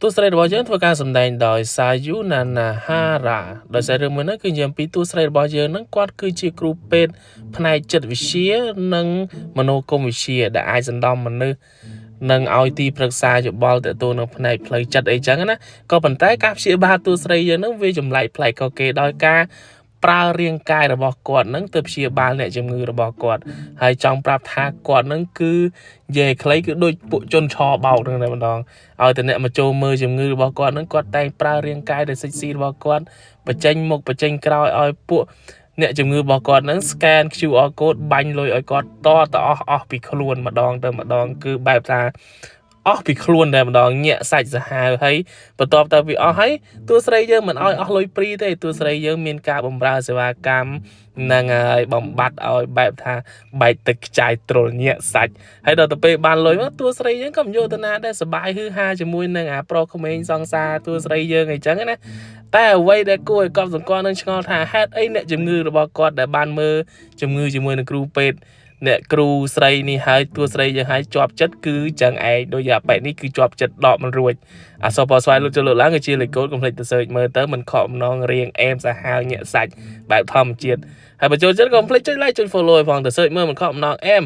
tu sreiរបស់យើងធ្វើការសម្ដែងដោយ Sayunana Hara ដោយសាររឿងមួយហ្នឹងគឺនិយាយអំពីតួស្រីរបស់យើងហ្នឹងគាត់គឺជាគ្រូពេទ្យផ្នែកចិត្តវិទ្យានិងមនោគមវិទ្យាដែលអាចសណ្ដំមនុស្សនឹងឲ្យទីប្រឹក្សាយោបល់ទៅទៅនឹងផ្នែកផ្លូវចិត្តអីចឹងណាក៏ប៉ុន្តែការព្យាបាលតួស្រីយើងហ្នឹងវាចម្លែកប្លែកក៏គេដោយការប្រើរាងកាយរបស់គាត់ហ្នឹងទៅព្យាបាលអ្នកជំងឺរបស់គាត់ហើយចង់ប្រាប់ថាគាត់ហ្នឹងគឺនិយាយខ្លីគឺដូចពួកជនឆបោកហ្នឹងតែម្ដងឲ្យតែអ្នកមកចូលមើលជំងឺរបស់គាត់ហ្នឹងគាត់តែងប្រើរាងកាយដែលសិចស៊ីរបស់គាត់បញ្ចេញមុខបញ្ចេញក្រោយឲ្យពួកអ្នកជំងឺរបស់គាត់ហ្នឹង scan QR code បាញ់លុយឲ្យគាត់តទៅអស់ពីខ្លួនម្ដងទៅម្ដងគឺបែបថាអស់ពីខ្លួនតែម្ដងញាក់សាច់សាហាវហើយបន្ទាប់ទៅវាអស់ហើយតួស្រីយើងមិនឲ្យអស់លុយព្រីទេតួស្រីយើងមានការបម្រើសេវាកម្មនឹងហើយបំបត្តិឲ្យបែបថាបែកទឹកខ្ចាយទ្រុលញាក់សាច់ហើយដល់ទៅពេលបានលុយមកតួស្រីយើងក៏មិនយកទៅណាដែរសប្បាយហឺហាជាមួយនឹងអាប្រុសក្មេងសង្សារតួស្រីយើងអីចឹងណាតែអ្វីដែលគួរឲ្យកត់សម្គាល់នឹងឆ្ងល់ថាហេតុអីអ្នកជំងឺរបស់គាត់ដែលបានមើលជំងឺជាមួយនឹងគ្រូពេទ្យអ្នកគ្រូស្រីនេះហើយតួស្រីយើងហើយជាប់ចិត្តគឺចឹងឯងដូចយ៉ាប៉ែនេះគឺជាប់ចិត្តដកមិនរួចអសពស្វ័យលុតចូលឡើងគឺជាលេខកូដកុំភ្លេចទៅ search មើលទៅមិនខកអំណងរៀងអែមសាហាវញាក់សាច់បែបធម្មជាតិហើយបើចូលចិត្តកុំភ្លេចចុច like ចុច follow ឲ្យផងទៅ search មើលមិនខកអំណងអែម